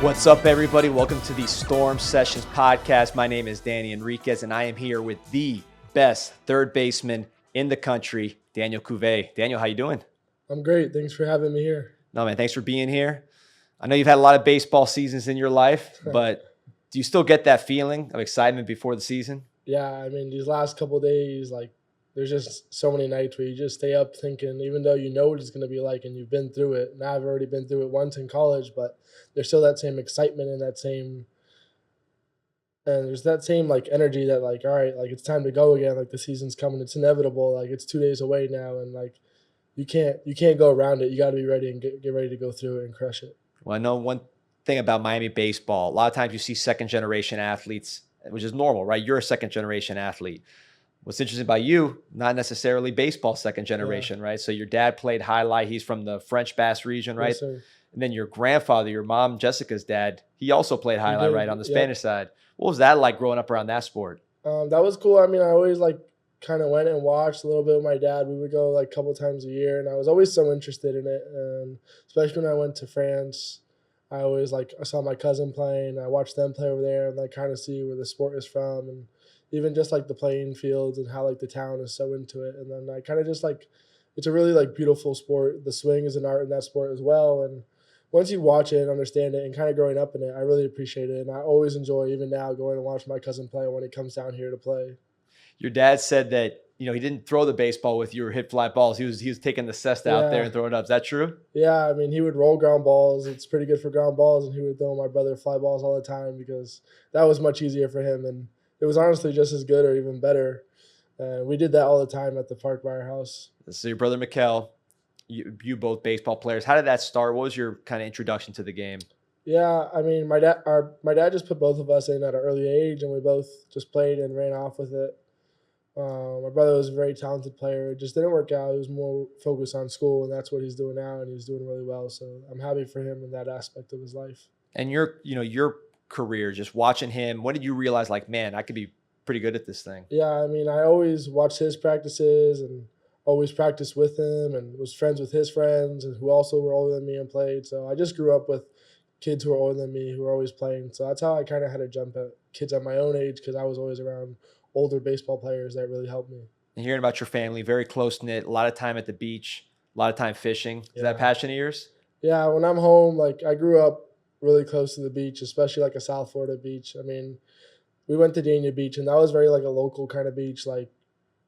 What's up, everybody? Welcome to the Storm Sessions podcast. My name is Danny Enriquez, and I am here with the best third baseman in the country, Daniel Cuvet. Daniel, how you doing? I'm great. Thanks for having me here. No, man, thanks for being here. I know you've had a lot of baseball seasons in your life, but do you still get that feeling of excitement before the season? Yeah, I mean, these last couple of days, there's just so many nights where you just stay up thinking, even though you know what it's going to be like and you've been through it. And I've already been through it once in college, but there's still that same excitement and there's that same energy that all right, it's time to go again. Like the season's coming, it's inevitable. Like it's 2 days away now, and you can't go around it. You got to be ready and get ready to go through it and crush it. Well, I know one thing about Miami baseball. A lot of times you see second-generation athletes, which is normal, right? You're a second-generation athlete. What's interesting about you, not necessarily baseball second generation, right? So your dad played alai. He's from the French Basque region, right? Yes, sir. And then your grandfather, your mom, Jessica's dad, he also played alai, right, on the Spanish side. What was that like growing up around that sport? That was cool. I mean, I always kind of went and watched a little bit with my dad. We would go a couple times a year, and I was always so interested in it. And especially when I went to France, I always I saw my cousin playing. I watched them play over there and kind of see where the sport is from, and even just the playing fields and how the town is so into it. And then I kind of just it's a really beautiful sport. The swing is an art in that sport as well. And once you watch it and understand it and kind of growing up in it, I really appreciate it. And I always enjoy, even now, going and watch my cousin play when he comes down here to play. Your dad said that, he didn't throw the baseball with you or hit fly balls. He was taking the cesta out there and throwing it up. Is that true? Yeah, I mean, he would roll ground balls. It's pretty good for ground balls. And he would throw my brother fly balls all the time because that was much easier for him. And it was honestly just as good or even better. We did that all the time at the park by our house. So your brother Mikkel, you both baseball players. How did that start? What was your kind of introduction to the game? Yeah, I mean, my dad just put both of us in at an early age, and we both just played and ran off with it. My brother was a very talented player. It just didn't work out. He was more focused on school, and that's what he's doing now, and he's doing really well. So I'm happy for him in that aspect of his life. And your career, just watching him, when did you realize man, I could be pretty good at this thing? Yeah, I mean, I always watched his practices and always practiced with him and was friends with his friends and who also were older than me and played. So I just grew up with kids who were older than me who were always playing. So that's how I kind of had to jump at kids at my own age because I was always around older baseball players that really helped me. And hearing about your family, very close-knit, a lot of time at the beach, a lot of time fishing. Is that a passion of yours? Yeah, when I'm home, I grew up really close to the beach, especially a South Florida beach. I mean, we went to Dania Beach, and that was very a local kind of beach.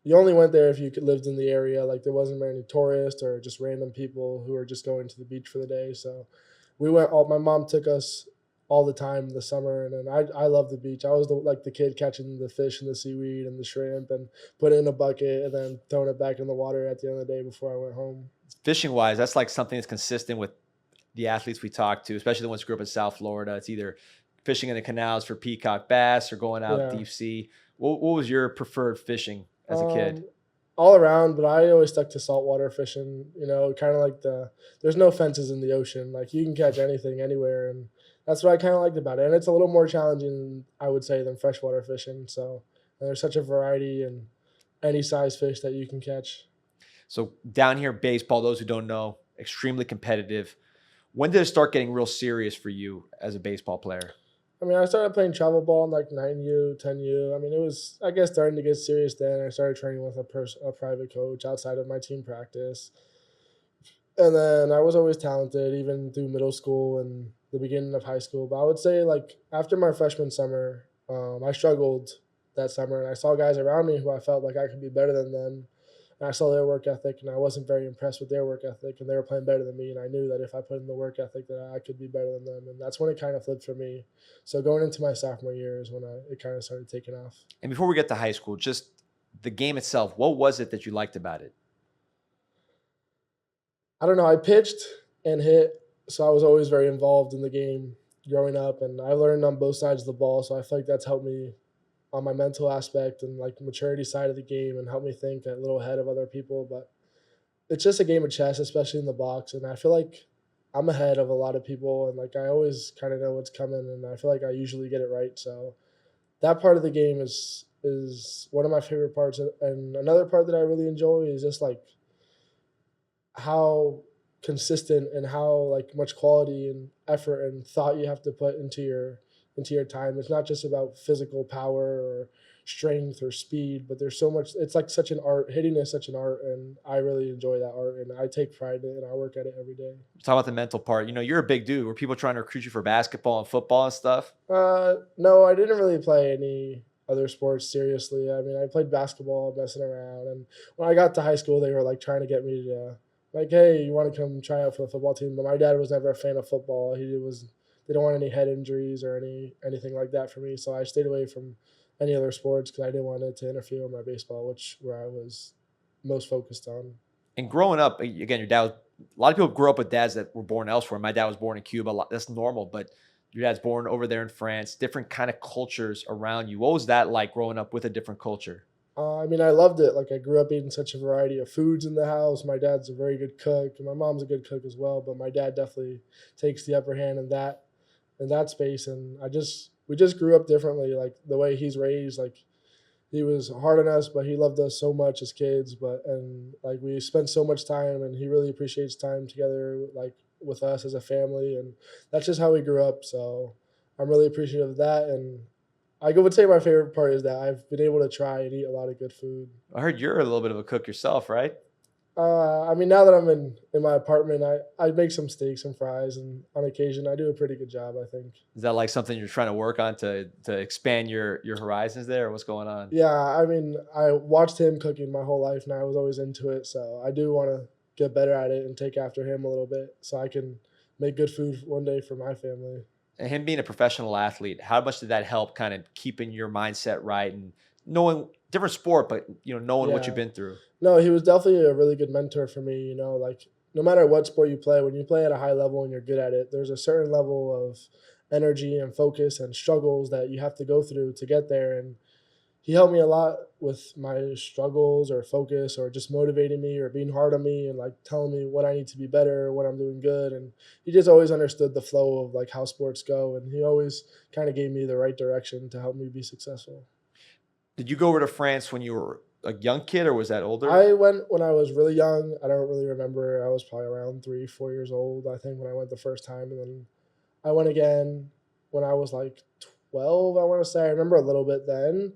You only went there if you lived in the area. There wasn't many tourists or just random people who were just going to the beach for the day. So we went. My mom took us all the time in the summer, and then I love the beach. I was the kid catching the fish and the seaweed and the shrimp and put it in a bucket and then throwing it back in the water at the end of the day before I went home. Fishing wise, that's something that's consistent with the athletes we talk to, especially the ones who grew up in South Florida. It's either fishing in the canals for peacock bass or going out deep sea. What was your preferred fishing as a kid? All around, but I always stuck to saltwater fishing, kind of there's no fences in the ocean. You can catch anything anywhere, and that's what I kind of liked about it. And it's a little more challenging, I would say, than freshwater fishing. So there's such a variety and any size fish that you can catch. So down here, baseball, those who don't know, extremely competitive. When did it start getting real serious for you as a baseball player? I mean, I started playing travel ball in 9U, 10U. I mean, it was, I guess, starting to get serious then. I started training with a private coach outside of my team practice. And then I was always talented, even through middle school and the beginning of high school. But I would say, after my freshman summer, I struggled that summer. And I saw guys around me who I felt like I could be better than them. And I saw their work ethic, and I wasn't very impressed with their work ethic, and they were playing better than me, and I knew that if I put in the work ethic that I could be better than them, and that's when it kind of flipped for me. So going into my sophomore year is when it kind of started taking off. And before we get to high school, just the game itself, what was it that you liked about it? I don't know. I pitched and hit, so I was always very involved in the game growing up, and I learned on both sides of the ball, so I feel like that's helped me on my mental aspect and maturity side of the game and help me think a little ahead of other people. But it's just a game of chess, especially in the box. And I feel like I'm ahead of a lot of people, and I always kind of know what's coming, and I feel like I usually get it right. So that part of the game is one of my favorite parts. And another part that I really enjoy is just how consistent and how like much quality and effort and thought you have to put into your time. It's not just about physical power or strength or speed, but there's so much. It's like such an art. Hitting is such an art, and I really enjoy that art, and I take pride in it, and I work at it every day. Talk about the mental part. You're a big dude. Were people trying to recruit you for basketball and football and stuff? No, I didn't really play any other sports seriously. I mean, I played basketball, messing around, and when I got to high school, they were like trying to get me to like, hey, you want to come try out for the football team? But my dad was never a fan of football. He was they don't want any head injuries or anything like that for me, so I stayed away from any other sports because I didn't want it to interfere with my baseball, which where I was most focused on. And growing up, again, your dad was, a lot of people grew up with dads that were born elsewhere. My dad was born in Cuba. That's normal, but your dad's born over there in France, different kind of cultures around you. What was that like growing up with a different culture? I mean, I loved it. Like, I grew up eating such a variety of foods in the house. My dad's a very good cook, and my mom's a good cook as well. But my dad definitely takes the upper hand in that space. And we just grew up differently. Like the way he's raised, like he was hard on us, but he loved us so much as kids. And like we spent so much time, and he really appreciates time together, like with us as a family. And that's just how we grew up. So I'm really appreciative of that. And I would say my favorite part is that I've been able to try and eat a lot of good food. I heard you're a little bit of a cook yourself, right? I mean, now that I'm in my apartment, I make some steaks and fries, and on occasion, I do a pretty good job, I think. Is that like something you're trying to work on to expand your horizons there? Or what's going on? Yeah, I mean, I watched him cooking my whole life, and I was always into it, so I do want to get better at it and take after him a little bit so I can make good food one day for my family. And him being a professional athlete, how much did that help kind of keeping your mindset right and knowing different sport, but knowing what you've Yeah. been through? No, he was definitely a really good mentor for me. Like no matter what sport you play, when you play at a high level and you're good at it, there's a certain level of energy and focus and struggles that you have to go through to get there. And he helped me a lot with my struggles or focus or just motivating me or being hard on me and like telling me what I need to be better, what I'm doing good. And he just always understood the flow of like how sports go. And he always kind of gave me the right direction to help me be successful. Did you go over to France when you were a young kid, or was that older? I went when I was really young. I don't really remember. I was probably around 3, 4 years old, I think, when I went the first time. And then I went again when I was like 12, I want to say. I remember a little bit then.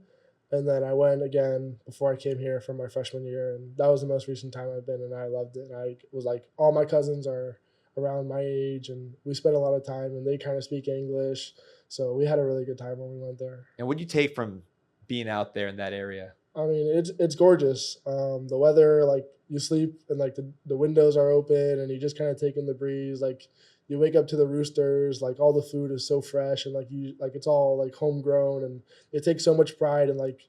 And then I went again before I came here for my freshman year. And that was the most recent time I've been. And I loved it. And I was like, all my cousins are around my age. And we spent a lot of time. And they kind of speak English. So we had a really good time when we went there. And what do you take from being out there in that area? I mean, it's gorgeous. The weather, like you sleep and like the windows are open and you just kind of take in the breeze. Like you wake up to the roosters, like all the food is so fresh and like it's all like homegrown and it takes so much pride in like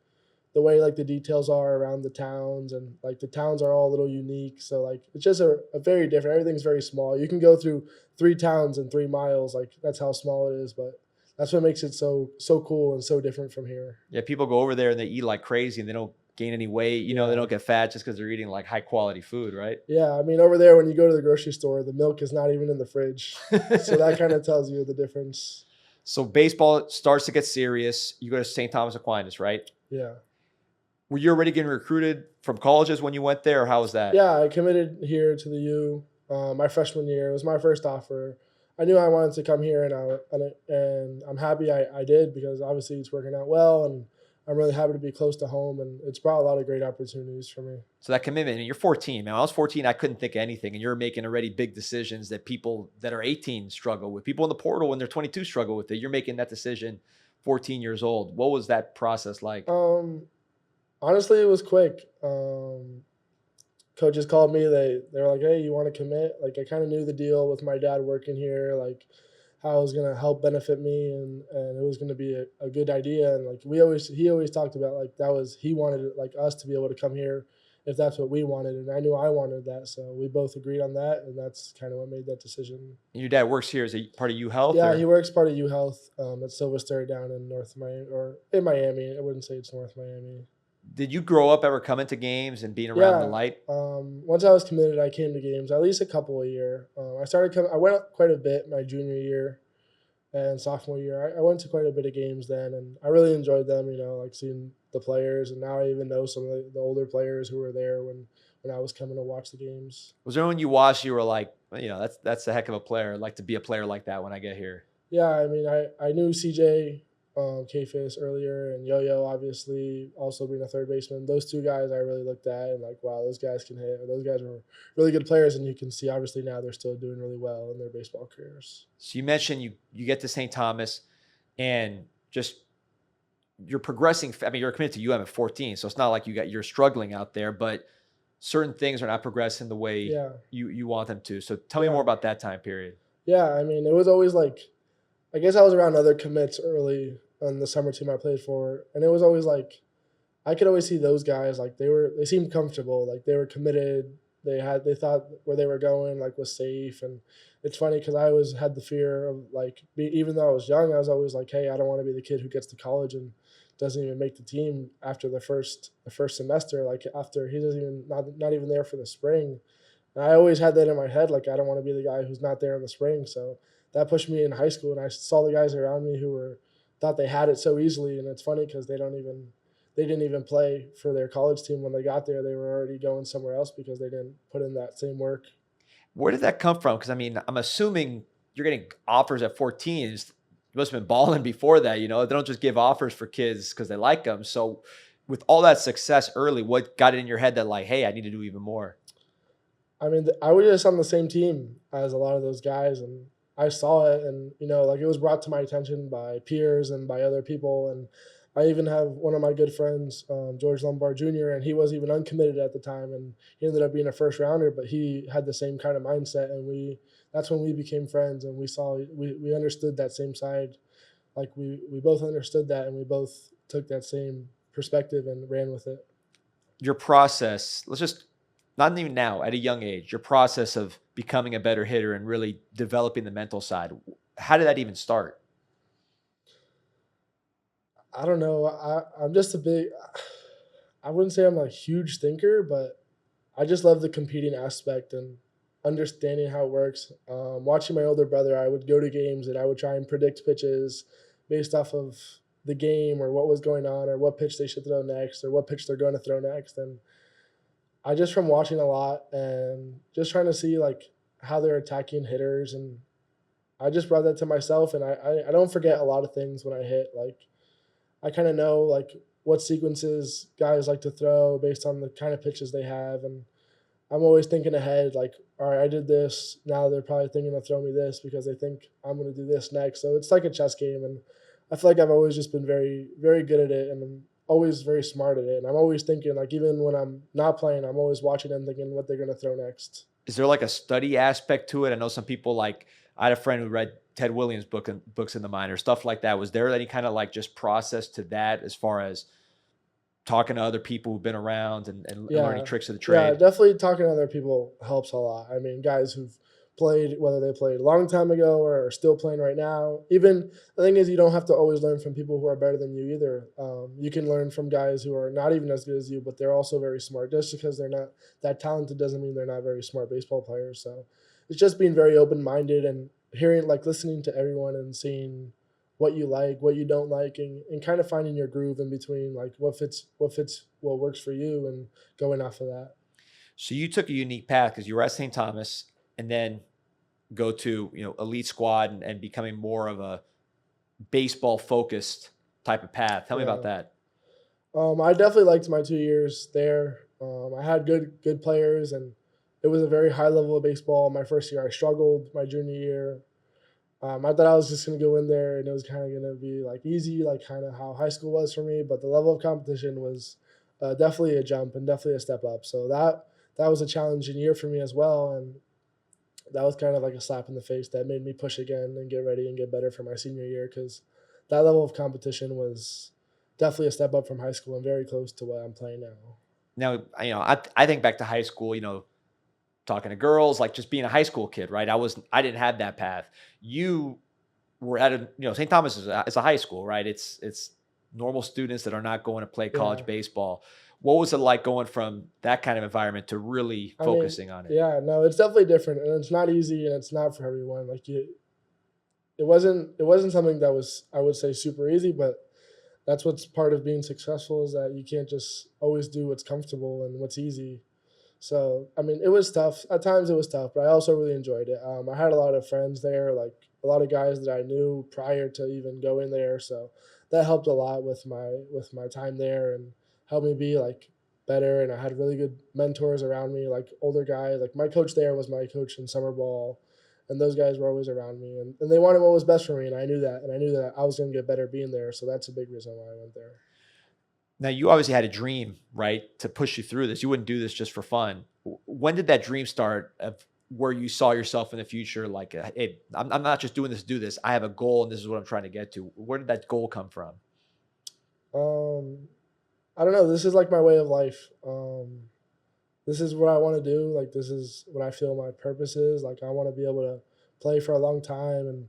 the way like the details are around the towns and like the towns are all a little unique. So like it's just a very different. Everything's very small. You can go through 3 towns in 3 miles. Like that's how small it is, but that's what makes it so cool and so different from here. Yeah, people go over there and they eat like crazy and they don't gain any weight. They Yeah. don't get fat just because they're eating like high quality food, right? Yeah, I mean, over there, when you go to the grocery store, the milk is not even in the fridge. So that kind of tells you the difference. So baseball starts to get serious. You go to St. Thomas Aquinas, right? Yeah. Were you already getting recruited from colleges when you went there, or how was that? Yeah, I committed here to the U my freshman year. It was my first offer. I knew I wanted to come here, and I'm happy I did because obviously it's working out well, and I'm really happy to be close to home, and it's brought a lot of great opportunities for me. So that commitment, and you're 14, man. When I was 14, I couldn't think of anything, and you're making already big decisions that people that are 18 struggle with. People in the portal when they're 22 struggle with it. You're making that decision 14 years old. What was that process like? Honestly, it was quick. Coaches called me. They were like, "Hey, you want to commit?" Like I kind of knew the deal with my dad working here, like how it was gonna help benefit me, and it was gonna be a good idea. And like he always talked about like he wanted like us to be able to come here if that's what we wanted, and I knew I wanted that, so we both agreed on that, and that's kind of what made that decision. And your dad works here as a part of U Health, Yeah, or he works part of U Health at Silver Star down in North Miami or in Miami. I wouldn't say it's North Miami. did you grow up ever coming to games and being around the Yeah. light? Once I was committed, I came to games at least a couple a year. I went quite a bit my junior year, and sophomore year. I went to quite a bit of games then, and I really enjoyed them. Like seeing the players, and now I even know some of the older players who were there when I was coming to watch the games. Was there anyone you watched you were like, that's a heck of a player. I'd like to be a player like that when I get here. Yeah, I mean, I knew CJ Kfis earlier, and Yo-Yo obviously also being a third baseman. Those two guys I really looked at and like, wow, those guys can hit. Or those guys were really good players, and you can see obviously now they're still doing really well in their baseball careers. So you mentioned you get to St. Thomas and just you're progressing. I mean, you're committed to UM at 14, so it's not like you're struggling out there, but certain things are not progressing the way Yeah, you want them to. So tell me yeah, more about that time period. yeah. I mean, it was always like, I guess I was around other commits early on the summer team I played for, and it was always like I could always see those guys like they seemed comfortable, like they were committed. They thought where they were going like was safe, and it's funny because I always had the fear of like even though I was young, I was always like, hey, I don't want to be the kid who gets to college and doesn't even make the team after the first semester. Like after he doesn't even not even there for the spring. And I always had that in my head, like I don't want to be the guy who's not there in the spring. So that pushed me in high school, and I saw the guys around me who were thought they had it so easily, and it's funny because they didn't even play for their college team when they got there. They were already going somewhere else because they didn't put in that same work. Where did that come from? Because I mean, I'm assuming you're getting offers at 14. You must have been balling before that. They don't just give offers for kids because they like them. So with all that success early, what got it in your head that like, hey, I need to do even more? I mean, I was just on the same team as a lot of those guys, and I saw it, and like it was brought to my attention by peers and by other people, and I even have one of my good friends, George Lombard Jr., and he was even uncommitted at the time, and he ended up being a first rounder, but he had the same kind of mindset, and that's when we became friends, and we understood that same side, like we both understood that, and we both took that same perspective and ran with it. Your process, let's just not even now at a young age, your process of becoming a better hitter and really developing the mental side. How did that even start? I don't know. I'm just a big. I wouldn't say I'm a huge thinker, but I just love the competing aspect and understanding how it works. Watching my older brother, I would go to games and I would try and predict pitches based off of the game or what was going on or what pitch they should throw next or what pitch they're going to throw next. And I just from watching a lot and just trying to see like how they're attacking hitters, and I just brought that to myself, and I don't forget a lot of things when I hit. Like I kind of know like what sequences guys like to throw based on the kind of pitches they have, and I'm always thinking ahead. Like, all right, I did this. Now they're probably thinking to throw me this because they think I'm going to do this next. So it's like a chess game, and I feel like I've always just been very, very good at it, and I'm always very smart at it. And I'm always thinking, like, even when I'm not playing, I'm always watching them, thinking what they're going to throw next. Is there like a study aspect to it? I know some people like I had a friend who read Ted Williams' books in the minor, stuff like that. Was there any kind of like just process to that as far as talking to other people who've been around and learning Yeah, tricks of the yeah, trade? definitely talking to other people helps a lot. I mean, guys who've played, whether they played a long time ago or are still playing right now. Even the thing is, you don't have to always learn from people who are better than you either. You can learn from guys who are not even as good as you, but they're also very smart. Just because they're not that talented doesn't mean they're not very smart baseball players. So it's just being very open minded and hearing, like, listening to everyone and seeing what you like, what you don't like, and kind of finding your groove in between, like what works for you, and going off of that. So you took a unique path because you were at St. Thomas and then go to elite squad and becoming more of a baseball focused type of path. Tell me about Yeah. that. I definitely liked my 2 years there. I had good players, and it was a very high level of baseball. My first year, I struggled. My junior year, I thought I was just gonna go in there and it was kind of gonna be like easy, like kind of how high school was for me. But the level of competition was definitely a jump and definitely a step up. So that was a challenging year for me as well, and that was kind of like a slap in the face that made me push again and get ready and get better for my senior year, because that level of competition was definitely a step up from high school and very close to what I'm playing now. Now, I think back to high school, talking to girls, like just being a high school kid, right? I didn't have that path. You were at St. Thomas is a high school, right? It's normal students that are not going to play Yeah. college baseball. What was it like going from that kind of environment to really I mean, focusing on it? yeah, no, it's definitely different, and it's not easy, and it's not for everyone. Like it wasn't something that was, I would say, super easy, but that's what's part of being successful, is that you can't just always do what's comfortable and what's easy. So, I mean, it was tough. At times it was tough, but I also really enjoyed it. I had a lot of friends there, like a lot of guys that I knew prior to even going there. So that helped a lot with my time there, and helped me be like better. And I had really good mentors around me, like older guys. Like my coach there was my coach in summer ball, and those guys were always around me, and they wanted what was best for me, and I knew that, and I knew that I was going to get better being there. So that's a big reason why I went there. Now, you obviously had a dream, right, to push you through this. You wouldn't do this just for fun. When did that dream start of where you saw yourself in the future? Like, hey, I'm not just doing this to do this. I have a goal, and this is what I'm trying to get to. Where did that goal come from? Um, I don't know. This is like my way of life. This is what I want to do. Like this is what I feel my purpose is. Like I want to be able to play for a long time and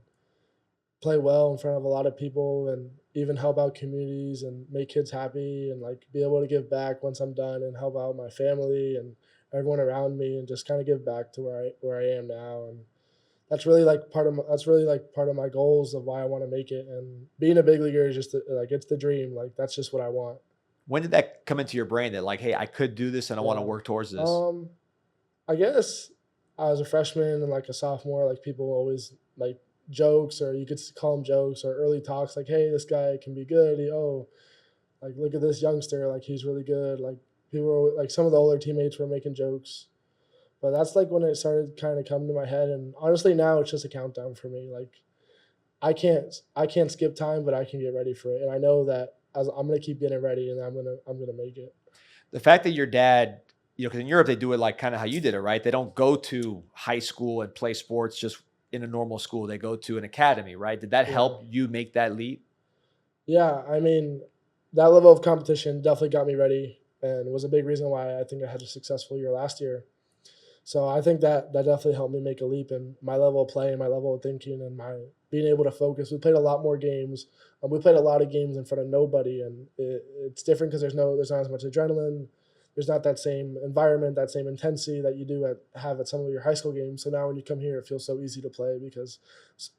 play well in front of a lot of people, and even help out communities and make kids happy, and like be able to give back once I'm done, and help out my family and everyone around me, and just kind of give back to where I am now. And that's really like part of my goals of why I want to make it. And being a big leaguer is just like it's the dream. Like that's just what I want. When did that come into your brain that, like, hey, I could do this and I want to Yeah. work towards this? Um, I guess I was a freshman and like a sophomore, like people always like jokes, or you could call them jokes, or early talks, like, "Hey, this guy can be good." Oh, like look at this youngster, like he's really good. Like people were like some of the older teammates were making jokes, but that's like when it started kind of coming to my head. And honestly, now it's just a countdown for me. Like I can't skip time, but I can get ready for it, and I know that as I'm gonna keep getting ready, and I'm gonna make it. The fact that your dad, because in Europe they do it like kind of how you did it, right? They don't go to high school and play sports just in a normal school. They go to an academy, right? Did that Yeah. help you make that leap? Yeah, I mean, that level of competition definitely got me ready, and was a big reason why I think I had a successful year last year. So I think that definitely helped me make a leap in my level of play, and my level of thinking, and my being able to focus. We played a lot more games. We played a lot of games in front of nobody, and it's different because there's not as much adrenaline. There's not that same environment, that same intensity that you do have at some of your high school games. So now when you come here, it feels so easy to play, because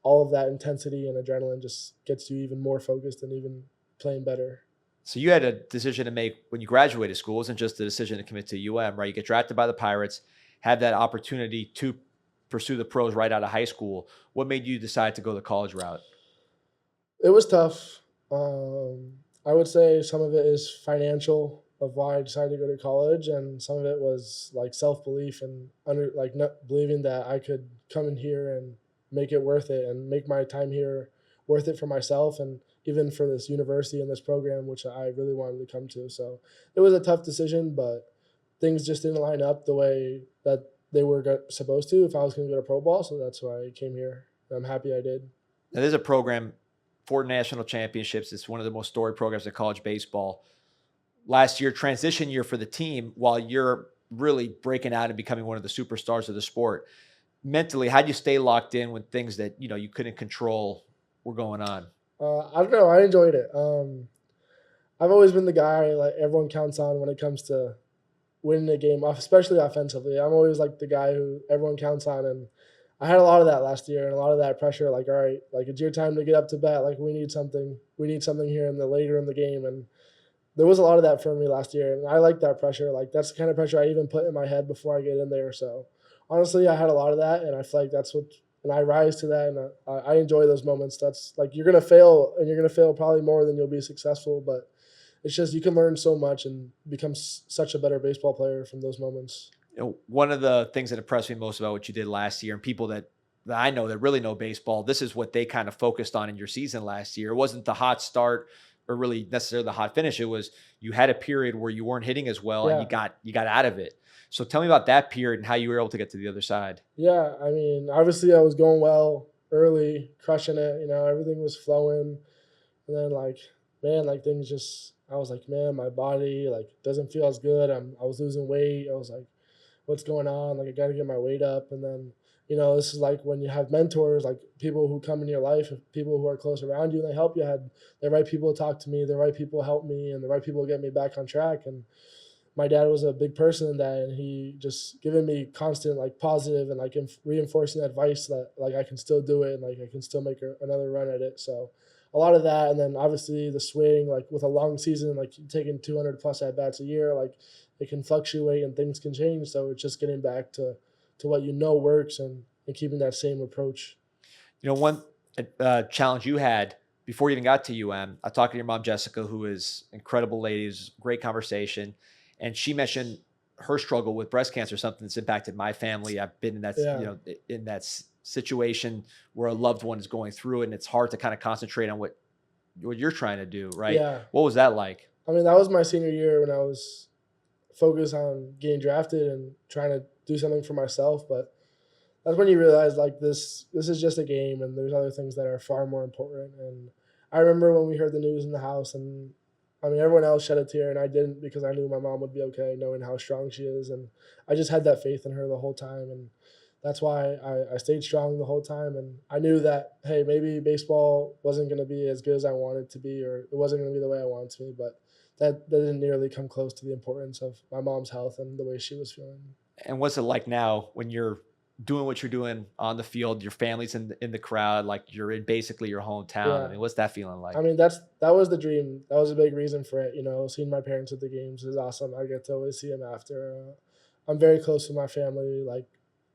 all of that intensity and adrenaline just gets you even more focused and even playing better. So you had a decision to make when you graduated school. It wasn't just a decision to commit to UM, right? You get drafted by the Pirates, had that opportunity to pursue the pros right out of high school. What made you decide to go the college route? It was tough. I would say some of it is financial of why I decided to go to college, and some of it was like self belief, and like not believing that I could come in here and make it worth it, and make my time here worth it for myself, and even for this university and this program, which I really wanted to come to. So it was a tough decision, but things just didn't line up the way that they were supposed to if I was going to go to pro ball. So that's why I came here. I'm happy I did. Now, there's a program, 4 national championships. It's one of the most storied programs in college baseball. Last year, transition year for the team, while you're really breaking out and becoming one of the superstars of the sport. Mentally, how do you stay locked in when things that you couldn't control were going on? I don't know. I enjoyed it. I've always been the guy like everyone counts on when it comes to winning a game, especially offensively. I'm always like the guy who everyone counts on, and I had a lot of that last year, and a lot of that pressure. Like, all right, like it's your time to get up to bat. Like we need something. We need something here in the later in the game, and there was a lot of that for me last year, and I like that pressure. Like that's the kind of pressure I even put in my head before I get in there. So honestly, I had a lot of that, and I feel like that's what, and I rise to that, and I enjoy those moments. That's like you're gonna fail, and you're gonna fail probably more than you'll be successful, but it's just you can learn so much and become such a better baseball player from those moments. One of the things that impressed me most about what you did last year, and people that I know that really know baseball, this is what they kind of focused on in your season last year. It wasn't the hot start or really necessarily the hot finish. It was you had a period where you weren't hitting as well, and Yeah. you got out of it. So tell me about that period and how you were able to get to the other side. Yeah, I mean, obviously I was going well early, crushing it, everything was flowing. And then like, man, like things just I was like, man, my body like doesn't feel as good. I was losing weight. I was like, what's going on? Like I gotta get my weight up. And then, this is like when you have mentors, like people who come in your life, people who are close around you and they help you. I had the right people talk to me, the right people help me, and the right people get me back on track. And my dad was a big person in that, and he just given me constant like positive and like reinforcing advice that like I can still do it and like I can still make another run at it. So a lot of that, and then obviously the swing, like with a long season, like taking 200 plus at bats a year, like it can fluctuate and things can change. So it's just getting back to what works and keeping that same approach. One challenge you had before you even got to UM, I talked to your mom, Jessica, who is incredible lady, great conversation. And she mentioned her struggle with breast cancer, something that's impacted my family. I've been in that, Yeah. in that situation where a loved one is going through it, and it's hard to kind of concentrate on what you're trying to do. Right. Yeah. What was that like? I mean, that was my senior year when I was focused on getting drafted and trying to do something for myself. But that's when you realize like this is just a game and there's other things that are far more important. And I remember when we heard the news in the house, and I mean everyone else shed a tear and I didn't, because I knew my mom would be okay, knowing how strong she is, and I just had that faith in her the whole time. And that's why I stayed strong the whole time. And I knew that, hey, maybe baseball wasn't going to be as good as I wanted it to be, or it wasn't going to be the way I wanted it to be, but that didn't nearly come close to the importance of my mom's health and the way she was feeling. And what's it like now when you're doing what you're doing on the field, your family's in the crowd, like you're in basically your hometown? I Yeah. mean, what's that feeling I like? mean, that was the dream. That was a big reason for it. Seeing my parents at the games is awesome. I get to always see them after. I'm very close with my family. Like,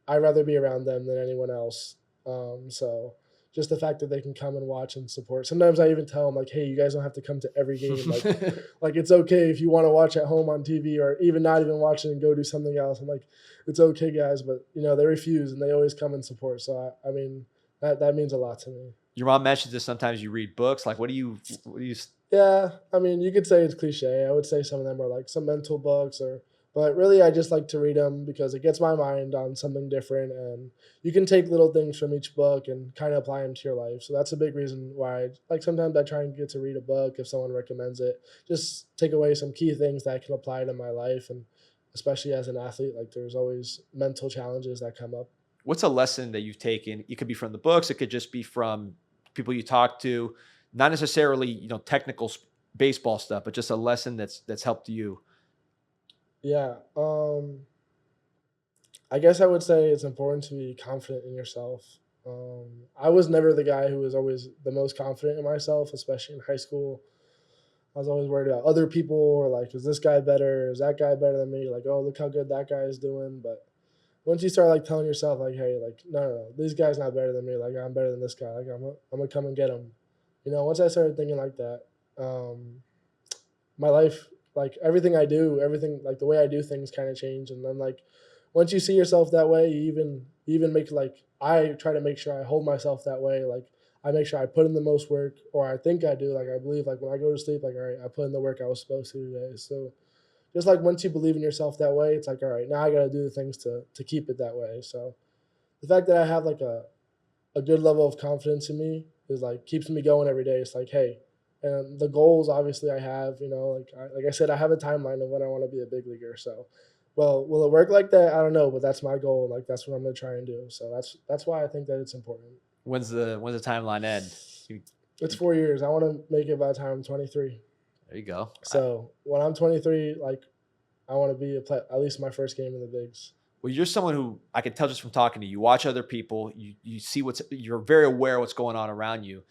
I'd rather be around them than anyone else. So just the fact that they can come and watch and support. Sometimes I even tell them like, "Hey, you guys don't have to come to every game. Like it's okay if you want to watch at home on TV, or even not even watch it and go do something else." I'm like, "It's okay, guys," but they refuse and they always come and support. So I mean, that means a lot to me. Your mom mentions this. Sometimes you read books. Like, what do you? Yeah, I mean, you could say it's cliche. I would say some of them are like some mental books, but really, I just like to read them because it gets my mind on something different, and you can take little things from each book and kind of apply them to your life. So that's a big reason why, like, sometimes I try and get to read a book if someone recommends it. Just take away some key things that I can apply to my life, and especially as an athlete, like there's always mental challenges that come up. What's a lesson that you've taken? It could be from the books. It could just be from people you talk to, not necessarily technical baseball stuff, but just a lesson that's helped you. Yeah. I guess I would say it's important to be confident in yourself. I was never the guy who was always the most confident in myself, especially in high school. I was always worried about other people, or like, is this guy better? Is that guy better than me? Like, oh, look how good that guy is doing. But once you start like telling yourself, like, hey, like, no, this guy's not better than me. Like, I'm better than this guy. Like, I'm gonna come and get him. Once I started thinking like that, my life, like everything I do, everything like the way I do things kind of change. And then like once you see yourself that way, you even make like I try to make sure I hold myself that way. Like I make sure I put in the most work, or I think I do. Like I believe like when I go to sleep, like all right, I put in the work I was supposed to today. So just like once you believe in yourself that way, it's like all right, now I got to do the things to keep it that way. So the fact that I have like a good level of confidence in me is like keeps me going every day. It's like, hey, and the goals obviously I have, like I said, I have a timeline of when I want to be a big leaguer. So, well, will it work like that? I don't know, but that's my goal. Like that's what I'm gonna try and do. So that's why I think that it's important. When's the timeline end? You, It's 4 years. I want to make it by the time I'm 23. there you go. So when I'm 23, like I want to be at least my first game in the bigs. Well, you're someone who I can tell just from talking to you. You watch other people. You see you're very aware of what's going on around you.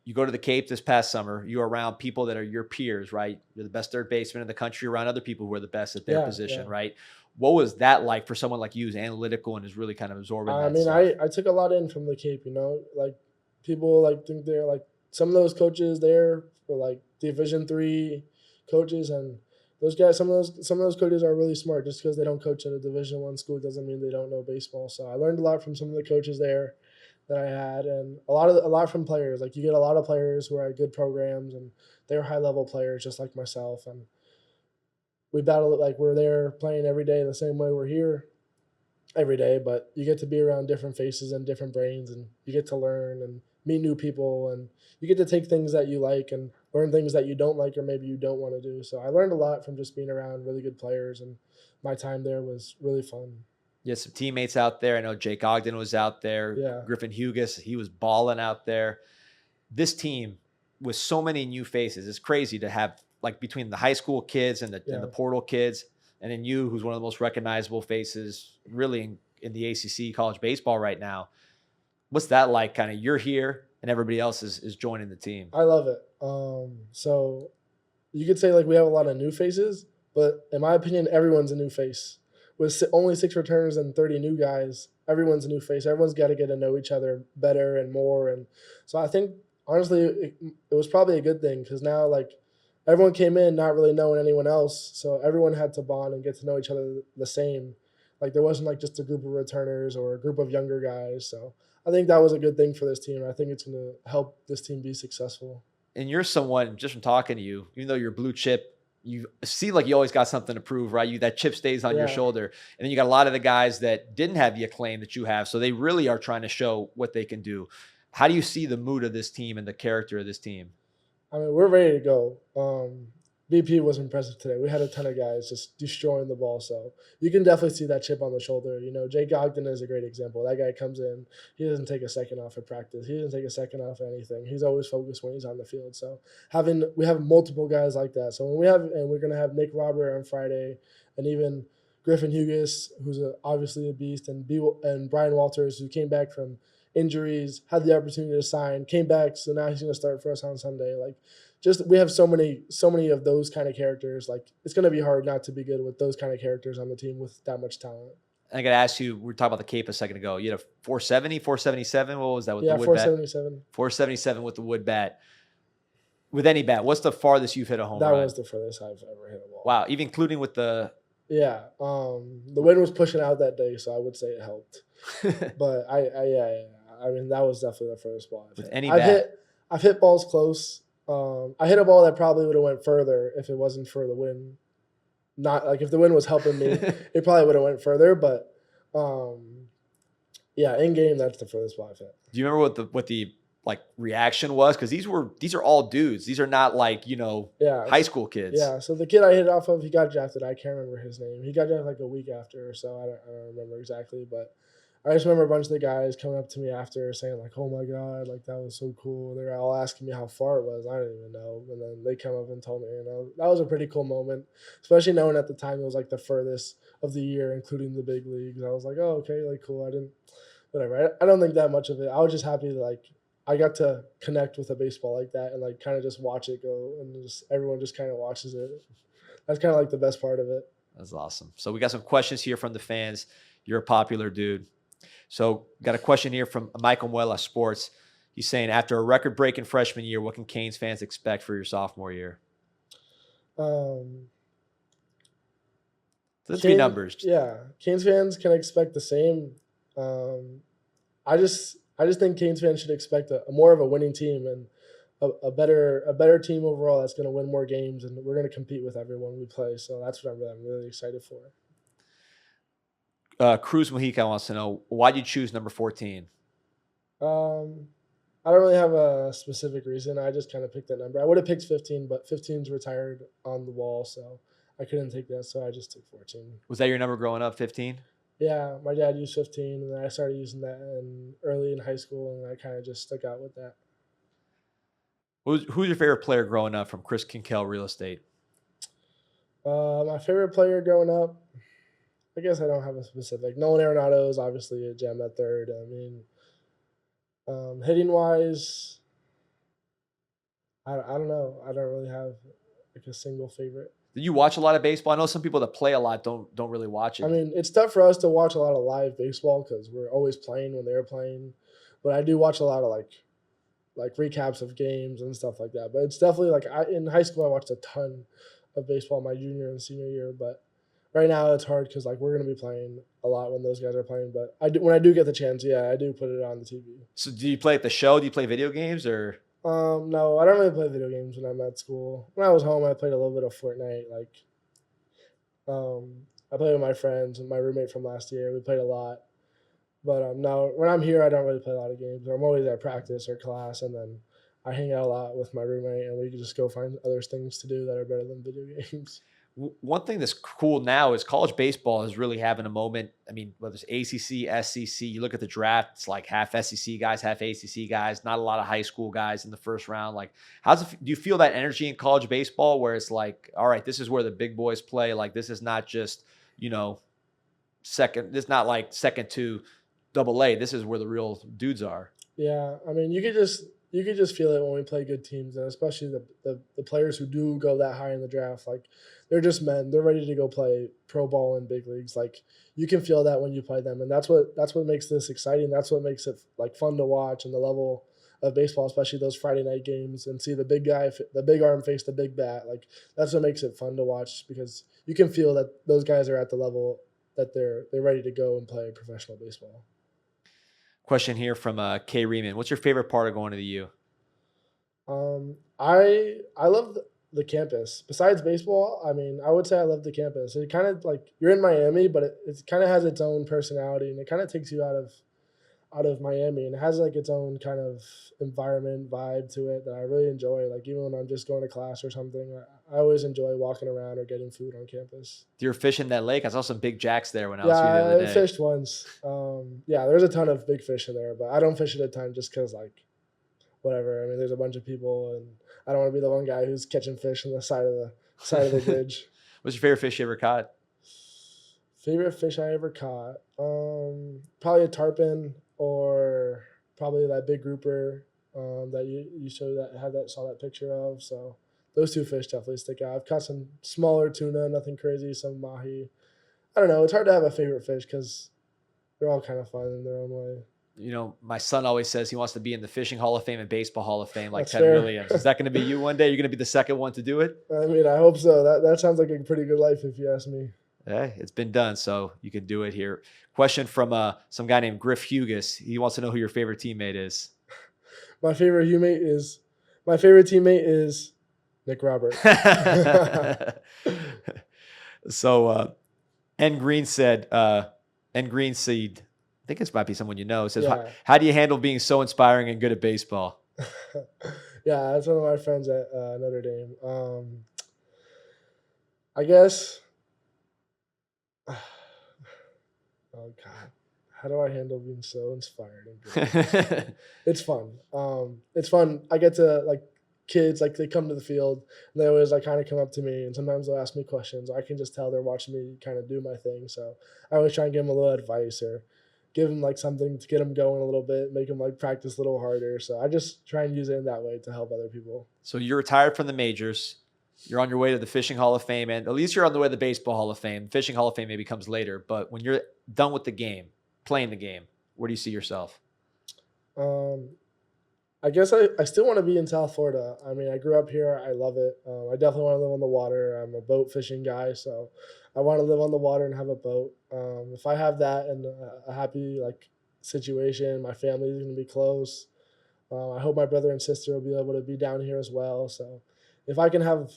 You go to the Cape this past summer. You're around people that are your peers, right? You're the best third baseman in the country, around other people who are the best at their Yeah, position, yeah. right? What was that like for someone like you, who's analytical and is really kind of absorbing I that mean, stuff? I took a lot in from the Cape. Like people like think they're like some of those coaches there were like Division 3 coaches, and those guys, some of those coaches are really smart. Just because they don't coach at a Division 1 school doesn't mean they don't know baseball. So I learned a lot from some of the coaches there that I had, and a lot from players. Like you get a lot of players who are at good programs, and they're high level players just like myself, and we battle it like we're there playing every day the same way we're here every day, but you get to be around different faces and different brains, and you get to learn and meet new people, and you get to take things that you like and learn things that you don't like or maybe you don't want to do. So I learned a lot from just being around really good players, and my time there was really fun. You had some teammates out there. I know Jake Ogden was out there. Yeah. Griffin Hughes, he was balling out there. This team with so many new faces, it's crazy to have, like, between the high school kids and the Yeah. portal kids and then you, who's one of the most recognizable faces really in the ACC college baseball right now. What's that like? Kind of you're here and everybody else is joining the team. I love it. So you could say like we have a lot of new faces, but in my opinion, everyone's a new face. With only 6 returners and 30 new guys, everyone's a new face. Everyone's got to get to know each other better and more. And so I think honestly, it was probably a good thing because now like everyone came in not really knowing anyone else, so everyone had to bond and get to know each other the same. Like there wasn't like just a group of returners or a group of younger guys. So I think that was a good thing for this team. I think it's going to help this team be successful. And you're someone, just from talking to you, even though you're blue chip, you seem like you always got something to prove, right? You, that chip stays on your Yeah. shoulder. And then you got a lot of the guys that didn't have the acclaim that you have. So they really are trying to show what they can do. How do you see the mood of this team and the character of this team? I mean, we're ready to go. BP was impressive today. We had a ton of guys just destroying the ball. So you can definitely see that chip on the shoulder. You know, Jake Ogden is a great example. That guy comes in, he doesn't take a second off at practice. He doesn't take a second off anything. He's always focused when he's on the field. So we have multiple guys like that. So we're going to have Nick Robert on Friday, and even Griffin Hughes, who's obviously a beast, and Brian Walters, who came back from injuries, had the opportunity to sign, came back, so now he's going to start for us on Sunday. Like, just we have so many of those kind of characters. Like, it's going to be hard not to be good with those kind of characters on the team with that much talent. I got to ask you, we were talking about the cape a second ago. You had a 470, 477. What was that with the wood 477. bat? 477 with the wood bat. With any bat, what's the farthest you've hit a home run? That was the furthest I've ever hit a ball. Wow, even including with the... Yeah. The wind was pushing out that day, so I would say it helped. But I mean, that was definitely the furthest ball I've with hit. any bat. I've hit balls close. I hit a ball that probably would have went further if it wasn't for the wind. Not like if the wind was helping me, it probably would have went further. But yeah, in game, that's the furthest ball I've hit. Do you remember what the like reaction was? Because these are all dudes. These are not like high school kids. Yeah. So the kid I hit off of, he got drafted. I can't remember his name. He got drafted like a week after or so. I don't remember exactly, but I just remember a bunch of the guys coming up to me after saying like, "Oh my God, like that was so cool." They're all asking me how far it was. I didn't even know. And then they come up and told me, that was a pretty cool moment, especially knowing at the time it was like the furthest of the year, including the big leagues. I was like, "Oh, okay, like cool." Whatever. I don't think that much of it. I was just happy that like I got to connect with a baseball like that and like kind of just watch it go, and just everyone just kind of watches it. That's kind of like the best part of it. That's awesome. So we got some questions here from the fans. You're a popular dude. So got a question here from Michael Muela Sports. He's saying, after a record-breaking freshman year, what can Canes fans expect for your sophomore year? The 3 numbers. Yeah, Canes fans can expect the same. I just think Canes fans should expect a more of a winning team and a better team overall that's going to win more games, and we're going to compete with everyone we play. So that's what I'm really excited for. Cruz Mojica wants to know, why did you choose number 14? I don't really have a specific reason. I just kind of picked that number. I would have picked 15, but 15's retired on the wall, so I couldn't take that, so I just took 14. Was that your number growing up, 15? Yeah, my dad used 15, and then I started using that early in high school, and I kind of just stuck out with that. Who's your favorite player growing up from Chris Kinkel Real Estate? My favorite player growing up, I guess I don't have a specific. Nolan Arenado is obviously a gem at third. I mean, hitting wise, I don't know. I don't really have like a single favorite. Did you watch a lot of baseball? I know some people that play a lot don't really watch it. I mean, it's tough for us to watch a lot of live baseball because we're always playing when they're playing. But I do watch a lot of like recaps of games and stuff like that. But it's definitely like in high school I watched a ton of baseball my junior and senior year. But right now it's hard because like we're gonna be playing a lot when those guys are playing. But when I do get the chance, yeah, I do put it on the TV. So do you play at the show? Do you play video games or? No, I don't really play video games when I'm at school. When I was home, I played a little bit of Fortnite. Like, I played with my friends and my roommate from last year. We played a lot. But no, when I'm here, I don't really play a lot of games. I'm always at practice or class, and then I hang out a lot with my roommate, and we can just go find other things to do that are better than video games. One thing that's cool now is college baseball is really having a moment. I mean, whether it's ACC, SEC, you look at the draft, it's like half SEC guys, half ACC guys, not a lot of high school guys in the first round. Like, do you feel that energy in college baseball where it's like, all right, this is where the big boys play? Like, this is not just, you know, second, it's not like second to double A. This is where the real dudes are. Yeah, I mean, you could just feel it when we play good teams, and especially the players who do go that high in the draft. Like, they're just men. They're ready to go play pro ball in big leagues. Like, you can feel that when you play them, and that's what makes this exciting. That's what makes it like fun to watch, and the level of baseball, especially those Friday night games, and see the big guy, the big arm face the big bat. Like, that's what makes it fun to watch because you can feel that those guys are at the level that they're ready to go and play professional baseball. Question here from K. Riemann. What's your favorite part of going to the U? I love the campus. Besides baseball, I mean, I would say I love the campus. It kind of like you're in Miami, but it kind of has its own personality, and it kind of takes you out of Miami, and it has like its own kind of environment vibe to it that I really enjoy. Like even when I'm just going to class or something, I always enjoy walking around or getting food on campus. You're fishing that lake. I saw some big jacks there when I was here the Yeah, other I day. fished once. Yeah, there's a ton of big fish in there, but I don't fish it a ton just because like whatever. I mean, there's a bunch of people, and I don't want to be the one guy who's catching fish on the side of the bridge. What's your favorite fish you ever caught? Favorite fish I ever caught? Probably a tarpon or probably that big grouper that you showed that had that saw that picture of. So those two fish definitely stick out. I've caught some smaller tuna, nothing crazy, some mahi. I don't know. It's hard to have a favorite fish because they're all kind of fun in their own way. You know, my son always says he wants to be in the Fishing Hall of Fame and Baseball Hall of Fame like That's Ted fair. Williams. Is that going to be you one day? You're going to be the second one to do it? I mean, I hope so. That sounds like a pretty good life if you ask me. Hey, it's been done, so you can do it here. Question from some guy named Griff Hughes. He wants to know who your favorite teammate is. My favorite teammate is Nick Robert. So N Green said, N Green Seed, I think it might be someone you know, says, Yeah. how do you handle being so inspiring and good at baseball? Yeah, that's one of my friends at Notre Dame. I guess. Oh God, how do I handle being so inspired and good? It's fun. It's fun. I get to like kids like they come to the field and they always like kind of come up to me and sometimes they'll ask me questions. I can just tell they're watching me kind of do my thing. So I always try and give them a little advice or give them like something to get them going a little bit, make them like practice a little harder. So I just try and use it in that way to help other people. So you're retired from the majors. You're on your way to the Fishing Hall of Fame, and at least you're on the way to the Baseball Hall of Fame. Fishing Hall of Fame maybe comes later, but when you're done with the game, playing the game, where do you see yourself? Um, I guess I still want to be in South Florida. I mean, I grew up here. I love it. I definitely want to live on the water. I'm a boat fishing guy, so I want to live on the water and have a boat. If I have that and a happy like situation, my family is going to be close. I hope my brother and sister will be able to be down here as well. So if I can have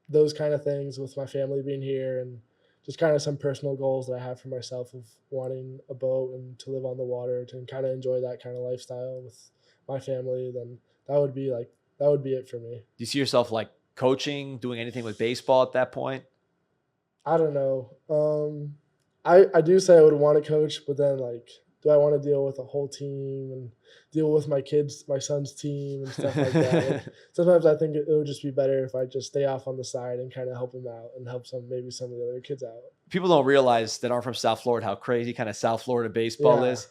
those kind of things with my family being here and just kind of some personal goals that I have for myself of wanting a boat and to live on the water to kind of enjoy that kind of lifestyle with my family, then that would be it for me. Do you see yourself like coaching, doing anything with baseball at that point? I don't know. I do say I would want to coach, but then like, do I want to deal with a whole team and deal with my son's team and stuff like that? Like, sometimes I think it would just be better if I just stay off on the side and kind of help him out and help maybe some of the other kids out. People don't realize that aren't from South Florida how crazy kind of South Florida baseball Yeah. is.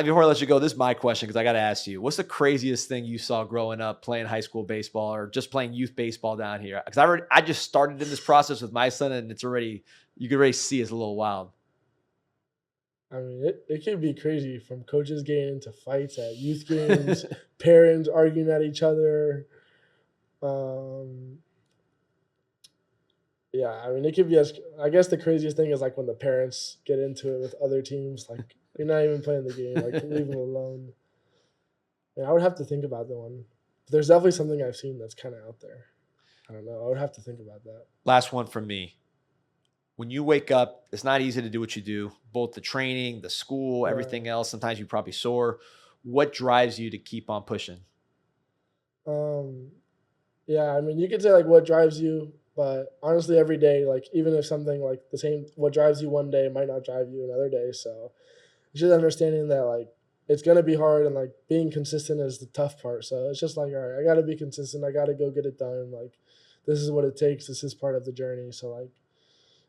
Before I let you go, this is my question because I got to ask you: what's the craziest thing you saw growing up playing high school baseball or just playing youth baseball down here? Because I just started in this process with my son, and you can already see it's a little wild. I mean, it can be crazy from coaches getting into fights at youth games, parents arguing at each other. Um, yeah, I mean, it could be I guess the craziest thing is like when the parents get into it with other teams, like you're not even playing the game, like leave them alone. Yeah, I would have to think about the one. But there's definitely something I've seen that's kind of out there. I don't know. I would have to think about that. Last one from me. When you wake up, it's not easy to do what you do, both the training, the school, Right. everything else. Sometimes you probably sore. What drives you to keep on pushing? Um, yeah, I mean, you could say like what drives you. But honestly, every day, like even if something like the same, what drives you one day might not drive you another day. So it's just understanding that like it's gonna be hard and like being consistent is the tough part. So it's just like, all right, I gotta be consistent. I gotta go get it done. Like this is what it takes. This is part of the journey. So like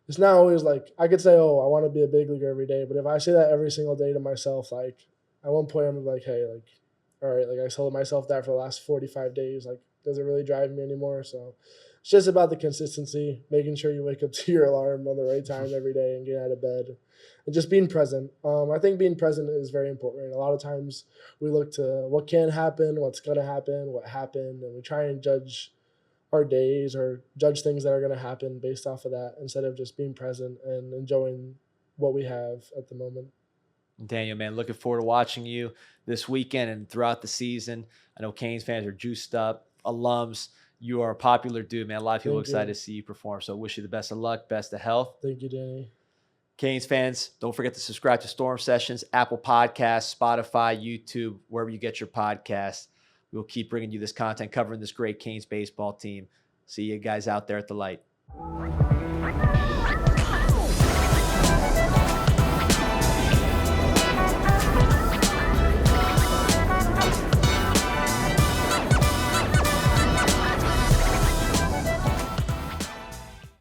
it's not always like I could say, oh, I want to be a big leaguer every day, but if I say that every single day to myself, like at one point I'm like, hey, like, all right, like I told myself that for the last 45 days, like, does it really drive me anymore? So it's just about the consistency, making sure you wake up to your alarm on the right time every day and get out of bed, and just being present. I think being present is very important. A lot of times we look to what can happen, what's gonna happen, what happened, and we try and judge our days or judge things that are going to happen based off of that instead of just being present and enjoying what we have at the moment. Daniel, man, looking forward to watching you this weekend and throughout the season. I know Canes fans are juiced up, alums. You are a popular dude, man. A lot of people Thank excited you. to see you perform. So wish you the best of luck, best of health. Thank you, Danny. Canes fans, don't forget to subscribe to Storm Sessions, Apple Podcasts, Spotify, YouTube, wherever you get your podcasts. We'll keep bringing you this content covering this great Canes baseball team. See you guys out there at the light.